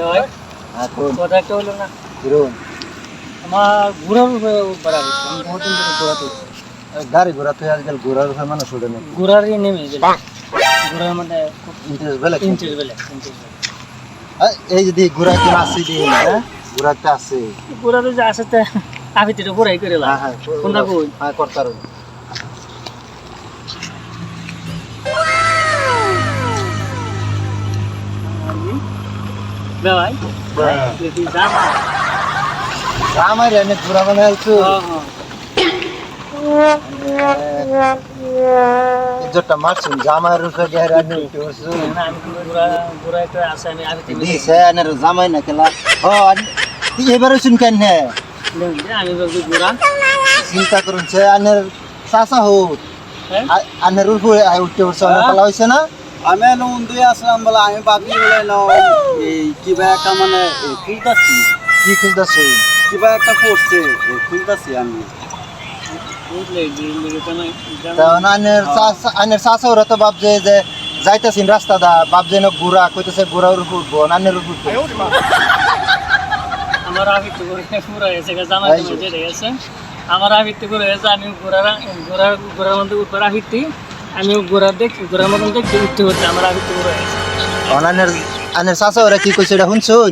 ভাই এখন কথা একটা হলো না ঘুরুন আমার ঘোরার উপরে বাড়া হচ্ছে আমি বহুদিন ধরে ঘোরাতে গাড়ি ঘোরা তুই আজকাল ঘোরার উপরে মানুষ ওঠে না ঘোরারই নেমে গেল ঘোরার মধ্যে ইন্টারেস্ট বেলে ইঞ্চের বেলা এই যদি ঘোরা কি আসি দিই না ঘোরাতে আছে ঘোরাতে যে আসতে আবিতে ঘোরাই করে লা হ্যাঁ কোনটা কই হ্যাঁ করতারুন ভাই দেখি জাম আমার এনে ঘোরা বানাইছো ইজ্জতটা মারছুন জামার উপরে গেরা নিয়ে উঠছো না আমি ঘোরা ঘোরা একটা আছে আমি আবিতে দিছে এনে জামাই না খেলা ও তুই এবারে শুন কেন হে আমি বলছি ঘোরা চিন্তা করুন সে আনের চাচা হোক হ্যাঁ আনের উপরে উঠতে উঠছে অনেক পালা হয়েছে না আমি নন্দুই আসলাম বলে আমি ভাবি বলে ন এই কিবা একটা মানে খুলতাছি কি খুঁজতেছো কিবা একটা করছে খুলতাছি আমি বুঝলে দিকে তো তখন আনের চাচা ওরা তো ভাবছে যে যাইতেছেন রাস্তা দা ভাবছে না ঘোরা কইতেছে ঘোরার উপর উঠবো আনের উপর উঠবো আমার আবিতে ঘোরা এসে গেছে আমার যেটা গেছে আমার আবিতে ঘোরা এসে আমি ঘোরার মধ্যে উপর আবিতে আমি ঘোরার মতন দেখছি উঠতে হচ্ছে আমার আবিতে ঘোরা এসে আনের চাচা ওরা কি কইছে এটা শুনছুন